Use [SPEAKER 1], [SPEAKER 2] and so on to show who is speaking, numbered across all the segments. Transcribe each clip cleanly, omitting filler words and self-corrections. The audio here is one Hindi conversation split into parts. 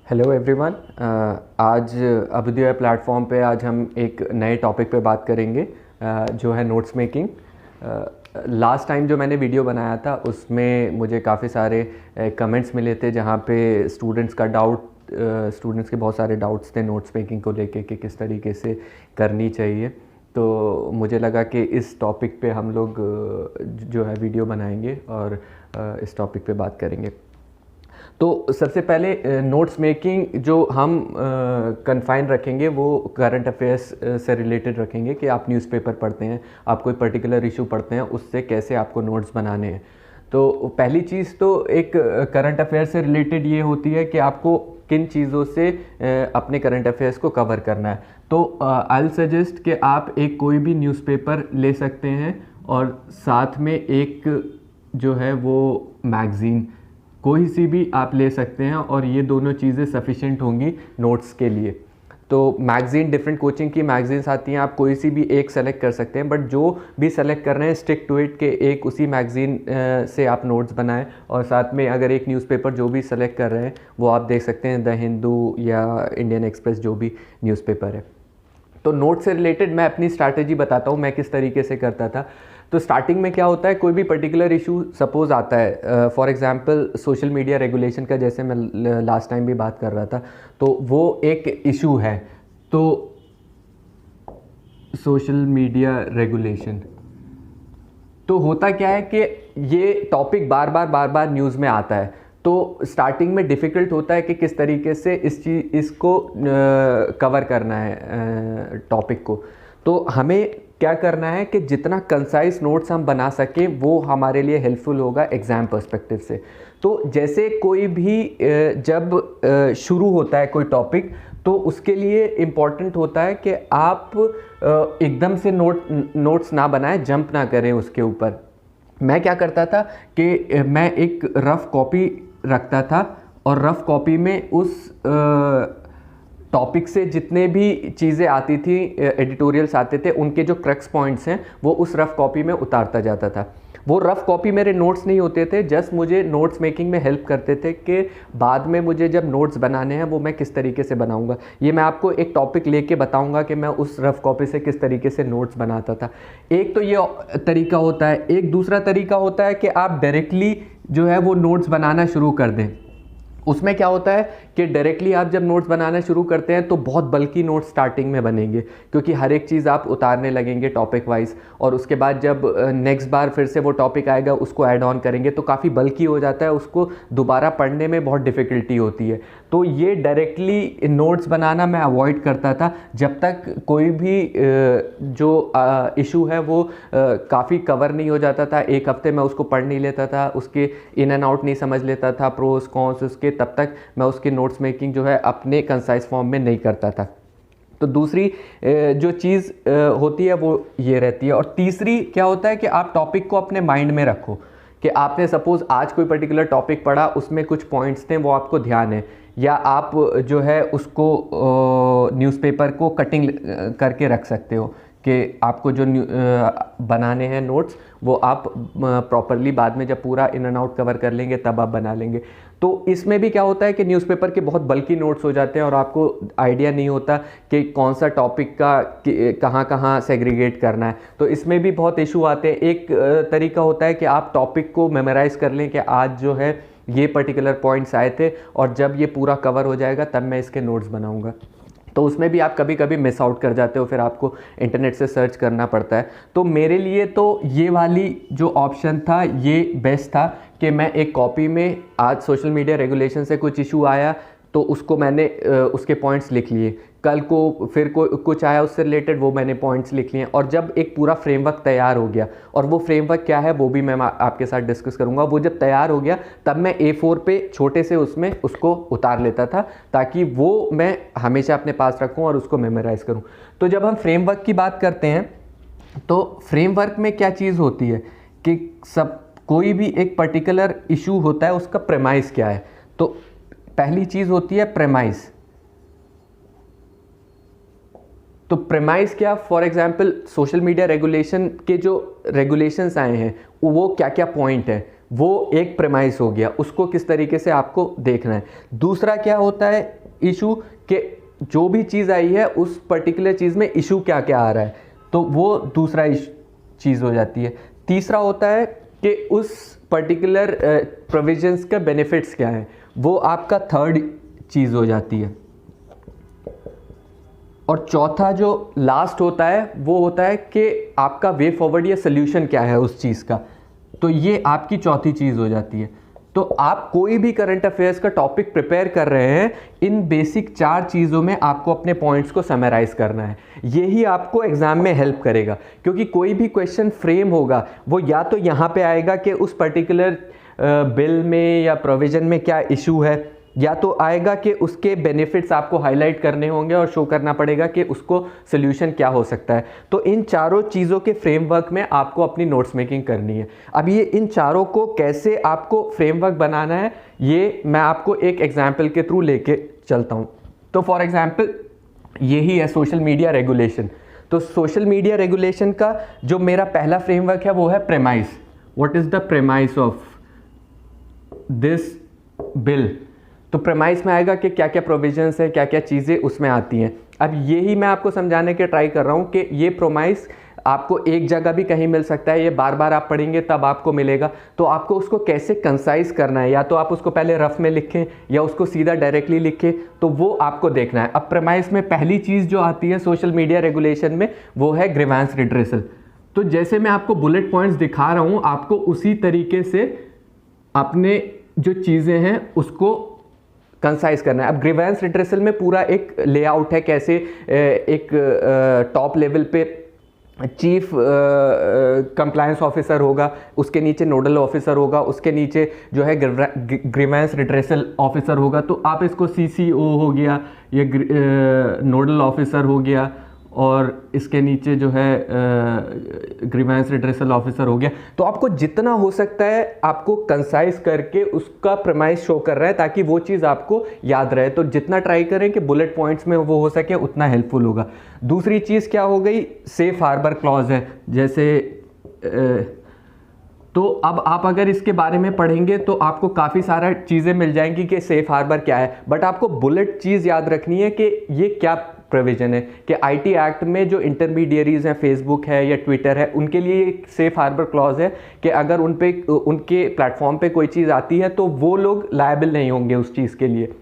[SPEAKER 1] Hello everyone. आज अभ्युदय प्लेटफॉर्म पे आज हम एक नए टॉपिक पे बात करेंगे, जो है नोट्स मेकिंग। लास्ट टाइम जो मैंने वीडियो बनाया था उसमें मुझे काफ़ी सारे कमेंट्स मिले थे, जहाँ पे स्टूडेंट्स के बहुत सारे डाउट्स थे नोट्स मेकिंग को लेके कि किस तरीके से करनी चाहिए। तो मुझे लगा कि इस टॉपिक पे हम लोग जो है वीडियो बनाएंगे और इस टॉपिक पे बात करेंगे। तो सबसे पहले नोट्स मेकिंग जो हम कन्फाइन रखेंगे वो करंट अफेयर्स से रिलेटेड रखेंगे कि आप न्यूज़पेपर पढ़ते हैं, आप कोई पर्टिकुलर इशू पढ़ते हैं, उससे कैसे आपको नोट्स बनाने हैं। तो पहली चीज़ तो एक करंट अफेयर से रिलेटेड ये होती है कि आपको किन चीज़ों से अपने करंट अफेयर्स को कवर करना है। तो आई विल सजेस्ट कि आप एक कोई भी न्यूज़पेपर ले सकते हैं और साथ में एक जो है वो मैगज़ीन कोई सी भी आप ले सकते हैं, और ये दोनों चीज़ें सफिशेंट होंगी नोट्स के लिए। तो मैगज़ीन, डिफरेंट कोचिंग की मैगज़ीन्स आती हैं, आप कोई सी भी एक सेलेक्ट कर सकते हैं, बट जो भी सेलेक्ट कर रहे हैं स्टिक टू इट के एक उसी मैगज़ीन से आप नोट्स बनाएं। और साथ में अगर एक न्यूज़पेपर जो भी सेलेक्ट कर रहे हैं वो आप देख सकते हैं, द हिंदू या इंडियन एक्सप्रेस, जो भी न्यूज़पेपर है। तो नोट से रिलेटेड मैं अपनी स्ट्रैटेजी बताता हूँ मैं किस तरीके से करता था। तो स्टार्टिंग में क्या होता है, कोई भी पर्टिकुलर इशू सपोज आता है, for example social media regulation का, जैसे मैं लास्ट टाइम भी बात कर रहा था, तो वो एक इशू है। तो सोशल मीडिया रेगुलेशन, तो होता क्या है कि ये टॉपिक बार बार न्यूज़ में आता है। तो स्टार्टिंग में डिफ़िकल्ट होता है कि किस तरीके से इसको कवर करना है टॉपिक को। तो हमें क्या करना है कि जितना कंसाइज नोट्स हम बना सकें वो हमारे लिए हेल्पफुल होगा एग्ज़ाम पर्सपेक्टिव से। तो जैसे कोई भी जब शुरू होता है कोई टॉपिक, तो उसके लिए इम्पॉर्टेंट होता है कि आप एकदम से नोट्स ना बनाएं, जंप ना करें उसके ऊपर। मैं क्या करता था कि मैं एक रफ़ कॉपी रखता था और रफ़ कॉपी में उस टॉपिक से जितने भी चीज़ें आती थी, एडिटोरियल्स आते थे, उनके जो क्रक्स पॉइंट्स हैं वो उस रफ़ कॉपी में उतारता जाता था। वो रफ़ कॉपी मेरे नोट्स नहीं होते थे, जस्ट मुझे नोट्स मेकिंग में हेल्प करते थे कि बाद में मुझे जब नोट्स बनाने हैं वो मैं किस तरीके से बनाऊंगा। ये मैं आपको एक टॉपिक लेके बताऊंगा कि मैं उस रफ़ कॉपी से किस तरीके से नोट्स बनाता था। एक तो ये तरीका होता है। एक दूसरा तरीका होता है कि आप डायरेक्टली जो है वो नोट्स बनाना शुरू कर दें। उसमें क्या होता है कि डायरेक्टली आप जब नोट्स बनाना शुरू करते हैं तो बहुत बल्कि नोट्स स्टार्टिंग में बनेंगे, क्योंकि हर एक चीज़ आप उतारने लगेंगे टॉपिक वाइज, और उसके बाद जब नेक्स्ट बार फिर से वो टॉपिक आएगा उसको ऐड ऑन करेंगे तो काफ़ी बल्कि हो जाता है, उसको दोबारा पढ़ने में बहुत डिफ़िकल्टी होती है। तो ये डायरेक्टली नोट्स बनाना मैं अवॉइड करता था जब तक कोई भी जो इशू है वो काफ़ी कवर नहीं हो जाता था। एक हफ्ते में उसको पढ़ नहीं लेता था, उसके इन एंड आउट नहीं समझ लेता था, प्रोस कॉन्स उसके, तब तक मैं उसकी नोट्स मेकिंग जो है अपने कंसाइज फॉर्म में नहीं करता था। तो दूसरी जो चीज़ होती है वो ये रहती है। और तीसरी क्या होता है कि आप टॉपिक को अपने माइंड में रखो कि आपने सपोज आज कोई पर्टिकुलर टॉपिक पढ़ा, उसमें कुछ पॉइंट्स थे वो आपको ध्यान है, या आप जो है उसको न्यूज़पेपर को कटिंग करके रख सकते हो कि आपको जो बनाने हैं नोट्स वो आप प्रॉपरली बाद में जब पूरा इन एंड आउट कवर कर लेंगे तब आप बना लेंगे। तो इसमें भी क्या होता है कि न्यूज़पेपर के बहुत बल्कि नोट्स हो जाते हैं और आपको आइडिया नहीं होता कि कौन सा टॉपिक का कहाँ कहाँ सेग्रीगेट करना है। तो इसमें भी बहुत इशू आते हैं। एक तरीका होता है कि आप टॉपिक को मेमोराइज़ कर लें कि आज जो है ये पर्टिकुलर पॉइंट्स आए थे और जब ये पूरा कवर हो जाएगा तब मैं इसके नोट्स बनाऊँगा। तो उसमें भी आप कभी कभी मिस आउट कर जाते हो, फिर आपको इंटरनेट से सर्च करना पड़ता है। तो मेरे लिए तो ये वाली जो ऑप्शन था ये बेस्ट था कि मैं एक कॉपी में, आज सोशल मीडिया रेगुलेशन से कुछ इशू आया तो उसको मैंने उसके पॉइंट्स लिख लिए, कल को फिर कुछ आया उससे रिलेटेड, वो मैंने पॉइंट्स लिख लिए। और जब एक पूरा फ्रेमवर्क तैयार हो गया, और वो फ्रेमवर्क क्या है वो भी मैं आपके साथ डिस्कस करूंगा, वो जब तैयार हो गया तब मैं A4 पे छोटे से उसमें उसको उतार लेता था ताकि वो मैं हमेशा अपने पास रखूं और उसको मेमोराइज करूं। तो जब हम फ्रेमवर्क की बात करते हैं तो फ्रेमवर्क में क्या चीज़ होती है कि सब कोई भी एक पर्टिकुलर इशू होता है, उसका प्रेमाइस क्या है। तो पहली चीज़ होती है प्रेमाइस। तो प्रेमाइस क्या, for example social media regulation के जो रेगुलेशंस आए हैं वो क्या क्या पॉइंट है, वो एक प्रेमाइस हो गया, उसको किस तरीके से आपको देखना है। दूसरा क्या होता है इशू, कि जो भी चीज़ आई है उस पर्टिकुलर चीज़ में इशू क्या क्या आ रहा है, तो वो दूसरा चीज़ हो जाती है। तीसरा होता है कि उस पर्टिकुलर प्रोविजंस का बेनिफिट्स क्या है, वो आपका थर्ड चीज़ हो जाती है। और चौथा जो लास्ट होता है वो होता है कि आपका वे फॉरवर्ड या सोल्यूशन क्या है उस चीज़ का, तो ये आपकी चौथी चीज़ हो जाती है। तो आप कोई भी करंट अफेयर्स का टॉपिक प्रिपेयर कर रहे हैं, इन बेसिक 4 चीज़ों में आपको अपने पॉइंट्स को समराइज़ करना है। यही आपको एग्ज़ाम में हेल्प करेगा, क्योंकि कोई भी क्वेश्चन फ्रेम होगा वो या तो यहाँ पे आएगा कि उस पर्टिकुलर बिल में या प्रोविज़न में क्या इशू है, या तो आएगा कि उसके बेनिफिट्स आपको हाईलाइट करने होंगे और शो करना पड़ेगा कि उसको सोल्यूशन क्या हो सकता है। तो इन चारों चीज़ों के फ्रेमवर्क में आपको अपनी नोट्स मेकिंग करनी है। अब ये इन चारों को कैसे आपको फ्रेमवर्क बनाना है, ये मैं आपको एक एग्जाम्पल के थ्रू लेके चलता हूँ। तो फॉर एग्जाम्पल यही है सोशल मीडिया रेगुलेशन। तो सोशल मीडिया रेगुलेशन का जो मेरा पहला फ्रेमवर्क है वो है premise. What is the premise of this bill. तो प्रेमाइस में आएगा कि क्या क्या प्रोविजंस है, क्या क्या चीज़ें उसमें आती हैं। अब यही मैं आपको समझाने के ट्राई कर रहा हूँ कि ये प्रोमाइस आपको एक जगह भी कहीं मिल सकता है, ये बार बार आप पढ़ेंगे तब आपको मिलेगा। तो आपको उसको कैसे कंसाइज करना है, या तो आप उसको पहले रफ में लिखें या उसको सीधा डायरेक्टली लिखें, तो वो आपको देखना है। अब प्रेमाइस में पहली चीज़ जो आती है सोशल मीडिया रेगुलेशन में वो है ग्रीवेंस रिड्रेसल। तो जैसे मैं आपको बुलेट पॉइंट्स दिखा रहा हूँ, आपको उसी तरीके से अपने जो चीज़ें हैं उसको कंसाइज करना है। अब ग्रीवेंस रिड्रेसल में पूरा एक लेआउट है, कैसे एक टॉप लेवल पे चीफ कंप्लायंस ऑफिसर होगा, उसके नीचे नोडल ऑफिसर होगा, उसके नीचे जो है ग्रीवेंस रिड्रेसल ऑफिसर होगा। तो आप इसको CCO हो गया, ये नोडल ऑफिसर हो गया, और इसके नीचे जो है ग्रीवेंस रिड्रेसल ऑफिसर हो गया। तो आपको जितना हो सकता है आपको कंसाइज करके उसका प्रेमाइस शो कर रहा है, ताकि वो चीज़ आपको याद रहे। तो जितना ट्राई करें कि बुलेट पॉइंट्स में वो हो सके उतना हेल्पफुल होगा। दूसरी चीज़ क्या हो गई, सेफ हार्बर क्लॉज है। जैसे तो अब आप अगर इसके बारे में पढ़ेंगे तो आपको काफ़ी सारा चीज़ें मिल जाएंगी कि सेफ हार्बर क्या है, बट आपको बुलेट चीज़ याद रखनी है कि ये क्या प्रोविजन है। कि IT एक्ट में जो इंटरमीडियरीज हैं, फेसबुक है या ट्विटर है, उनके लिए एक सेफ हार्बर क्लॉज है कि अगर उनके प्लेटफॉर्म पे कोई चीज़ आती है तो वो लोग लायबल नहीं होंगे उस चीज़ के लिए।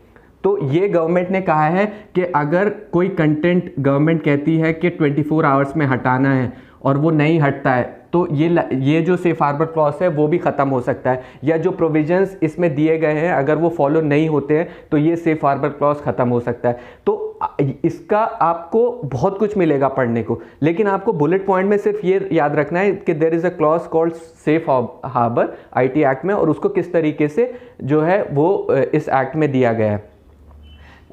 [SPEAKER 1] तो ये गवर्नमेंट ने कहा है कि अगर कोई कंटेंट गवर्नमेंट कहती है कि 24 आवर्स में हटाना है और वो नहीं हटता है, तो ये जो सेफ हार्बर क्लॉज है वो भी ख़त्म हो सकता है, या जो प्रोविजंस इसमें दिए गए हैं अगर वो फॉलो नहीं होते हैं तो ये सेफ हार्बर क्लॉज ख़त्म हो सकता है। तो इसका आपको बहुत कुछ मिलेगा पढ़ने को, लेकिन आपको बुलेट पॉइंट में सिर्फ ये याद रखना है कि there is a clause called safe harbour IT act में, और उसको किस तरीके से जो है वो इस एक्ट में दिया गया है।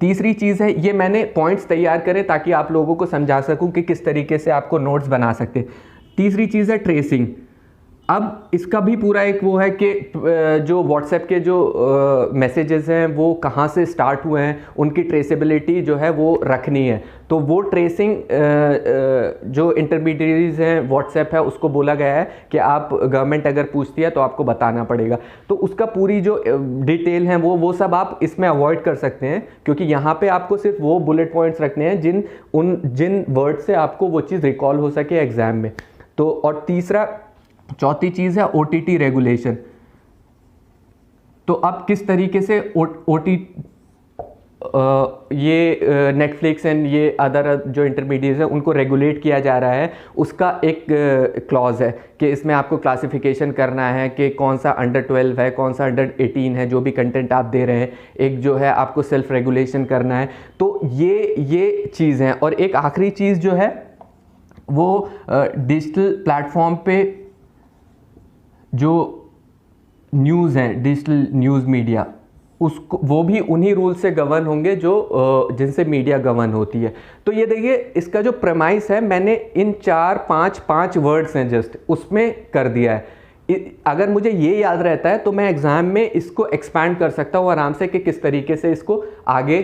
[SPEAKER 1] तीसरी चीज़ है, ये मैंने पॉइंट्स तैयार करे ताकि आप लोगों को समझा सकूं कि किस तरीके से आपको नोट्स बना सकते। तीसरी चीज़ है ट्रेसिंग। अब इसका भी पूरा एक वो है कि जो व्हाट्सएप के जो मैसेजेस हैं वो कहाँ से स्टार्ट हुए हैं, उनकी ट्रेसेबिलिटी जो है वो रखनी है। तो वो ट्रेसिंग जो इंटरमीडियरीज हैं व्हाट्सएप है उसको बोला गया है कि आप गवर्नमेंट अगर पूछती है तो आपको बताना पड़ेगा। तो उसका पूरी जो डिटेल है वो सब आप इसमें अवॉइड कर सकते हैं, क्योंकि यहाँ पे आपको सिर्फ वो बुलेट पॉइंट्स रखने हैं जिन वर्ड से आपको वो चीज़ रिकॉल हो सके एग्जाम में। तो और चौथी चीज़ है OTT रेगुलेशन। तो अब किस तरीके से ये नेटफ्लिक्स एंड ये अदर जो इंटरमीडिएट हैं उनको रेगुलेट किया जा रहा है, उसका एक क्लॉज है कि इसमें आपको क्लासिफिकेशन करना है कि कौन सा अंडर 12 है, कौन सा अंडर 18 है, जो भी कंटेंट आप दे रहे हैं। एक जो है आपको सेल्फ रेगुलेशन करना है। तो ये चीज़ है। और एक आखिरी चीज़ जो है वो डिजिटल प्लेटफॉर्म पे जो न्यूज़ है, डिजिटल न्यूज़ मीडिया, उसको वो भी उन्हीं रूल से गवर्न होंगे जो जिनसे मीडिया गवर्न होती है। तो ये देखिए इसका जो प्रेमाइस है मैंने इन 5 वर्ड्स हैं जस्ट उसमें कर दिया है। अगर मुझे ये याद रहता है तो मैं एग्ज़ाम में इसको एक्सपैंड कर सकता हूँ आराम से कि किस तरीके से इसको आगे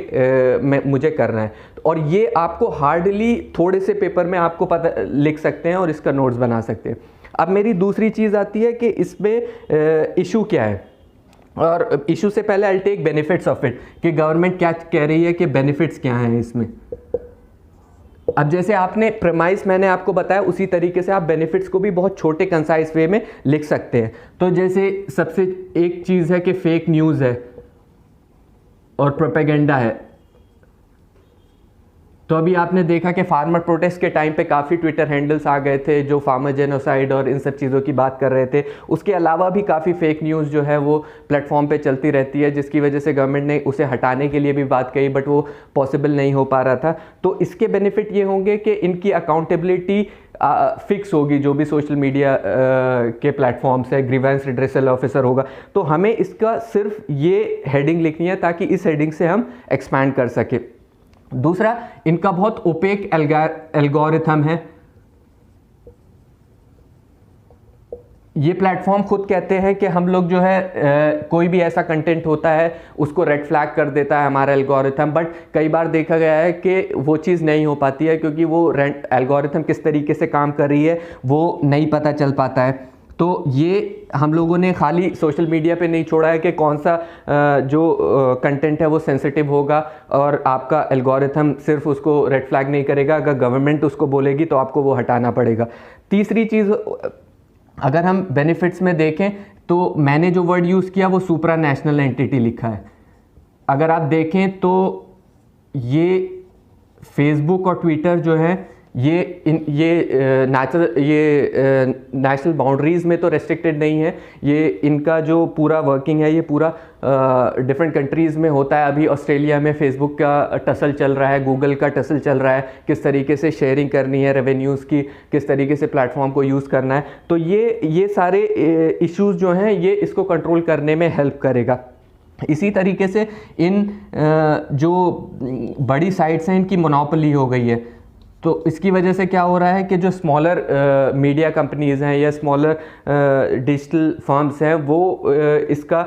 [SPEAKER 1] मुझे करना है। और ये आपको हार्डली थोड़े से पेपर में आपको पता लिख सकते हैं और इसका नोट्स बना सकते हैं। अब मेरी दूसरी चीज़ आती है कि इसमें इशू क्या है, और इशू से पहले I take benefits of it, कि गवर्नमेंट क्या कह रही है, कि बेनिफिट्स क्या हैं इसमें। अब जैसे आपने प्रेमाइस मैंने आपको बताया, उसी तरीके से आप बेनिफिट्स को भी बहुत छोटे कंसाइज वे में लिख सकते हैं। तो जैसे सबसे एक चीज़ है कि फेक न्यूज़ है और प्रोपेगेंडा है। तो अभी आपने देखा कि फार्मर प्रोटेस्ट के टाइम पे काफ़ी ट्विटर हैंडल्स आ गए थे जो फार्मर जेनोसाइड और इन सब चीज़ों की बात कर रहे थे। उसके अलावा भी काफ़ी फेक न्यूज़ जो है वो प्लेटफॉर्म पे चलती रहती है, जिसकी वजह से गवर्नमेंट ने उसे हटाने के लिए भी बात कही, बट वो पॉसिबल नहीं हो पा रहा था। तो इसके बेनिफिट ये होंगे कि इनकी अकाउंटेबिलिटी फिक्स होगी, जो भी सोशल मीडिया के प्लेटफॉर्म्स है, ग्रीवेंस रिड्रेसल ऑफिसर होगा। तो हमें इसका सिर्फ ये हेडिंग लिखनी है ताकि इस हेडिंग से हम एक्सपैंड कर सके। दूसरा, इनका बहुत ओपेक एल्गोरिथम है। ये प्लेटफॉर्म खुद कहते हैं कि हम लोग जो है कोई भी ऐसा कंटेंट होता है उसको रेड फ्लैग कर देता है हमारा एल्गोरिथम, बट कई बार देखा गया है कि वो चीज़ नहीं हो पाती है, क्योंकि वो एल्गोरिथम किस तरीके से काम कर रही है वो नहीं पता चल पाता है। तो ये हम लोगों ने खाली सोशल मीडिया पे नहीं छोड़ा है कि कौन सा जो कंटेंट है वो सेंसिटिव होगा, और आपका एल्गोरिथम सिर्फ उसको रेड फ्लैग नहीं करेगा, अगर गवर्नमेंट उसको बोलेगी तो आपको वो हटाना पड़ेगा। तीसरी चीज़, अगर हम बेनिफिट्स में देखें तो मैंने जो वर्ड यूज़ किया वो सुप्रा नेशनल एंटिटी लिखा है। अगर आप देखें तो ये फेसबुक और ट्विटर जो है ये नेशनल बाउंड्रीज़ में तो रेस्ट्रिक्टेड नहीं है। ये इनका जो पूरा वर्किंग है ये पूरा डिफरेंट कंट्रीज़ में होता है। अभी ऑस्ट्रेलिया में फेसबुक का टसल चल रहा है, गूगल का टसल चल रहा है, किस तरीके से शेयरिंग करनी है रेवेन्यूज़ की, किस तरीके से प्लेटफॉर्म को यूज़ करना है। तो ये सारे इश्यूज़ जो हैं ये इसको कंट्रोल करने में हेल्प करेगा। इसी तरीके से इन जो बड़ी साइट्स हैं इनकी मोनोपोली हो गई है, तो इसकी वजह से क्या हो रहा है कि जो स्मॉलर मीडिया कंपनीज़ हैं या स्मॉलर डिजिटल फर्म्स हैं वो इसका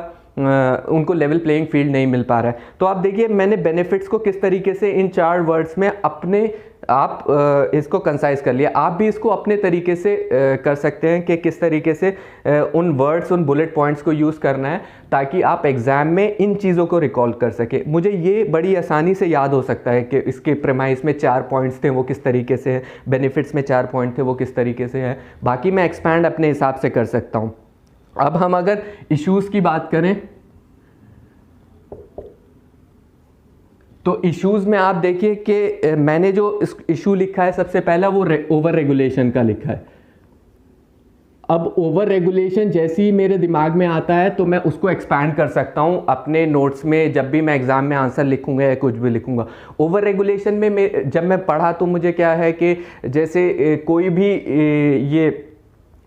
[SPEAKER 1] उनको लेवल प्लेइंग फील्ड नहीं मिल पा रहा है। तो आप देखिए मैंने बेनिफिट्स को किस तरीके से इन 4 वर्ड्स में आप इसको कंसाइज कर लिया। आप भी इसको अपने तरीके से कर सकते हैं कि किस तरीके से उन वर्ड्स, उन बुलेट पॉइंट्स को यूज़ करना है ताकि आप एग्ज़ाम में इन चीज़ों को रिकॉल कर सके। मुझे ये बड़ी आसानी से याद हो सकता है कि इसके प्रेमाइस में 4 पॉइंट्स थे वो किस तरीके से है, बेनिफिट्स में 4 पॉइंट थे वो किस तरीके से है, बाकी मैं एक्सपैंड अपने हिसाब से कर सकता हूँ। अब हम अगर इश्यूज़ की बात करें तो इश्यूज़ में आप देखिए कि मैंने जो इशू लिखा है सबसे पहला वो ओवर रेगुलेशन का लिखा है। अब ओवर रेगुलेशन जैसे ही मेरे दिमाग में आता है तो मैं उसको एक्सपैंड कर सकता हूँ अपने नोट्स में, जब भी मैं एग्ज़ाम में आंसर लिखूंगा या कुछ भी लिखूंगा। ओवर रेगुलेशन में जब मैं पढ़ा तो मुझे क्या है कि जैसे कोई भी ये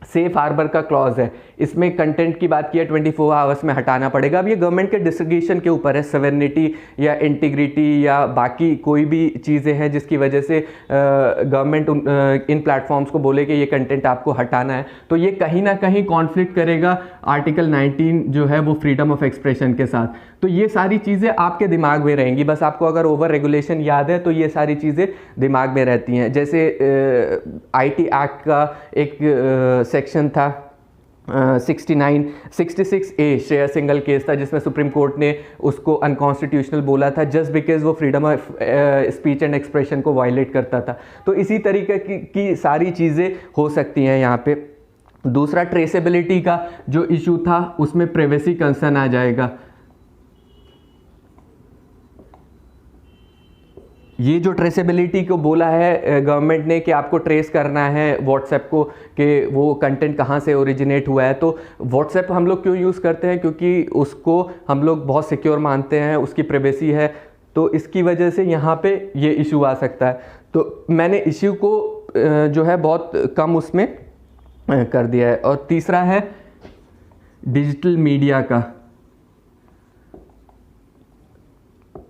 [SPEAKER 1] सेफ हार्बर का क्लॉज है, इसमें कंटेंट की बात की है 24 आवर्स में हटाना पड़ेगा। अब ये गवर्नमेंट के डिस्क्रिप्शन के ऊपर है, सवेरेनिटी या इंटीग्रिटी या बाकी कोई भी चीज़ें हैं जिसकी वजह से गवर्नमेंट इन प्लेटफॉर्म्स को बोले कि ये कंटेंट आपको हटाना है, तो ये कहीं ना कहीं कॉन्फ्लिक्ट करेगा आर्टिकल 19 जो है वो फ्रीडम ऑफ एक्सप्रेशन के साथ। तो ये सारी चीज़ें आपके दिमाग में रहेंगी, बस आपको अगर ओवर रेगुलेशन याद है तो ये सारी चीज़ें दिमाग में रहती हैं। जैसे IT एक्ट का एक सेक्शन था 66A शेयर सिंगल केस था, जिसमें सुप्रीम कोर्ट ने उसको अनकॉन्स्टिट्यूशनल बोला था जस्ट बिकॉज वो freedom of speech and expression को वायलेट करता था। तो इसी तरीके की सारी चीज़ें हो सकती हैं यहाँ पे। दूसरा, ट्रेसेबिलिटी का जो इशू था उसमें प्राइवेसी कंसर्न आ जाएगा। ये जो ट्रेसेबिलिटी को बोला है गवर्नमेंट ने कि आपको ट्रेस करना है व्हाट्सएप को कि वो कंटेंट कहाँ से ओरिजिनेट हुआ है, तो व्हाट्सएप हम लोग क्यों यूज़ करते हैं, क्योंकि उसको हम लोग बहुत सिक्योर मानते हैं, उसकी प्राइवेसी है, तो इसकी वजह से यहाँ पे ये इशू आ सकता है। तो मैंने इशू को जो है बहुत कम उसमें कर दिया है। और तीसरा है डिजिटल मीडिया का।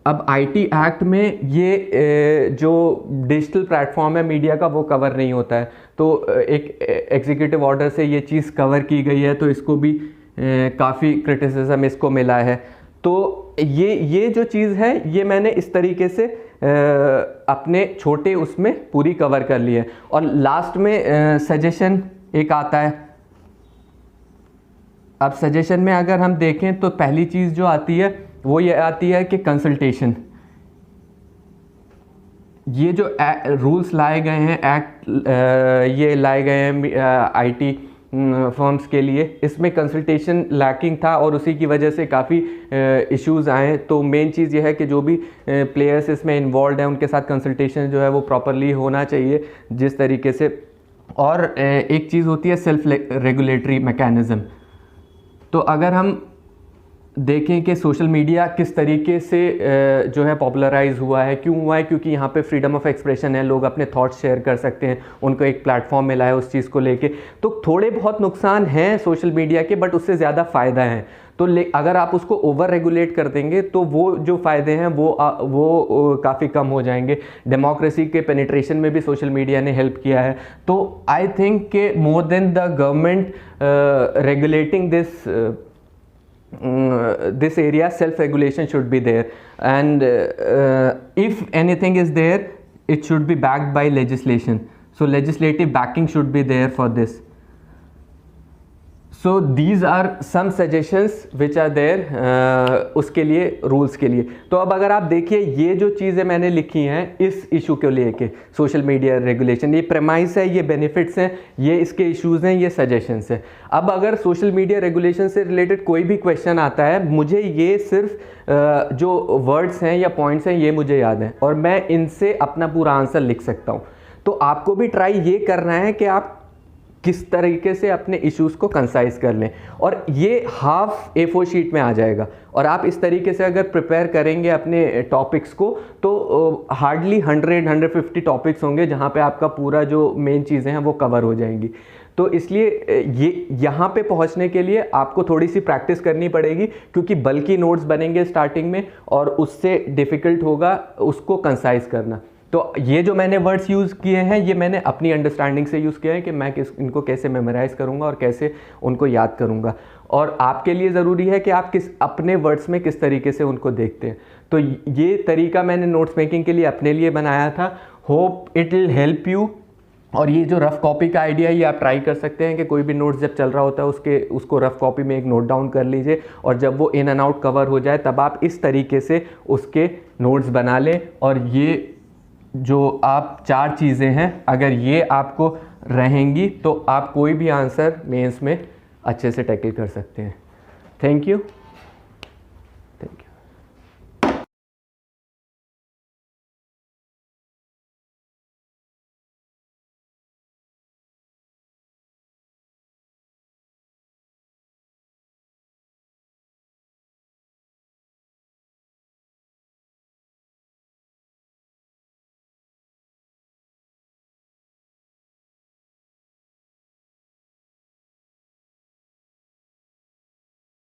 [SPEAKER 1] अब IT एक्ट में ये जो डिजिटल प्लेटफॉर्म है मीडिया का वो कवर नहीं होता है, तो एक एग्जीक्यूटिव ऑर्डर से ये चीज़ कवर की गई है, तो इसको भी काफ़ी क्रिटिसिज्म इसको मिला है। तो ये जो चीज़ है ये मैंने इस तरीके से अपने छोटे उसमें पूरी कवर कर ली है। और लास्ट में सजेशन एक आता है। अब सजेशन में अगर हम देखें तो पहली चीज़ जो आती है वो ये आती है कि कंसल्टेशन। ये जो रूल्स लाए गए हैं, एक्ट ये लाए गए हैं आईटी फर्म्स के लिए, इसमें कंसल्टेशन लैकिंग था और उसी की वजह से काफ़ी इश्यूज आए। तो मेन चीज़ ये है कि जो भी प्लेयर्स इसमें इन्वॉल्व हैं उनके साथ कंसल्टेशन जो है वो प्रॉपरली होना चाहिए जिस तरीके से। और एक चीज़ होती है सेल्फ रेगुलेटरी मैकेनिज़्म। तो अगर हम देखें कि सोशल मीडिया किस तरीके से जो है पॉपुलराइज हुआ है, क्यों हुआ है, क्योंकि यहाँ पे फ्रीडम ऑफ एक्सप्रेशन है, लोग अपने थॉट्स शेयर कर सकते हैं, उनको एक प्लेटफॉर्म मिला है उस चीज़ को लेके। तो थोड़े बहुत नुकसान हैं सोशल मीडिया के, बट उससे ज़्यादा फ़ायदा है। तो अगर आप उसको ओवर रेगुलेट कर देंगे तो वो जो फ़ायदे हैं वो काफ़ी कम हो जाएंगे। डेमोक्रेसी के पेनिट्रेशन में भी सोशल मीडिया ने हेल्प किया है। तो आई थिंक कि more than the government regulating this area, self-regulation should be there, and if anything is there, it should be backed by legislation. So legislative backing should be there for this. So these are some suggestions which are there उसके लिए, रूल्स के लिए। तो अब अगर आप देखिए ये जो चीज़ें मैंने लिखी हैं इस इशू के लेके, सोशल मीडिया रेगुलेशन, ये प्रेमाइस है, ये बेनिफिट्स हैं, ये इसके इश्यूज़ हैं, ये सजेशंस हैं। अब अगर सोशल मीडिया रेगुलेशन से रिलेटेड कोई भी क्वेश्चन आता है, मुझे ये सिर्फ जो वर्ड्स हैं या पॉइंट्स हैं ये मुझे याद हैं और मैं इनसे अपना पूरा आंसर लिख सकता हूँ। तो आपको भी ट्राई ये करना है कि आप किस तरीके से अपने इश्यूज़ को कंसाइज कर लें, और ये हाफ A4 शीट में आ जाएगा। और आप इस तरीके से अगर प्रिपेयर करेंगे अपने टॉपिक्स को तो हार्डली 100-150 टॉपिक्स होंगे जहाँ पे आपका पूरा जो मेन चीज़ें हैं वो कवर हो जाएंगी। तो इसलिए ये यहाँ पे पहुँचने के लिए आपको थोड़ी सी प्रैक्टिस करनी पड़ेगी, क्योंकि बल्कि नोट्स बनेंगे स्टार्टिंग में और उससे डिफ़िकल्ट होगा उसको कंसाइज करना। तो ये जो मैंने वर्ड्स यूज़ किए हैं ये मैंने अपनी अंडरस्टैंडिंग से यूज़ किया है कि मैं इनको कैसे मेमोराइज़ करूँगा और कैसे उनको याद करूँगा। और आपके लिए ज़रूरी है कि आप अपने वर्ड्स में किस तरीके से उनको देखते हैं। तो ये तरीका मैंने नोट्स मेकिंग के लिए अपने लिए बनाया था। Hope it will help you. और ये जो रफ़ कॉपी का आइडिया है ये आप ट्राई कर सकते हैं कि कोई भी नोट्स जब चल रहा होता है उसको रफ़ कॉपी में एक नोट डाउन कर लीजिए, और जब वो इन एंड आउट कवर हो जाए तब आप इस तरीके से उसके नोट्स बना लें। और ये जो आप 4 चीज़ें हैं अगर ये आपको रहेंगी तो आप कोई भी आंसर मेंस में अच्छे से टैकल कर सकते हैं। Thank you.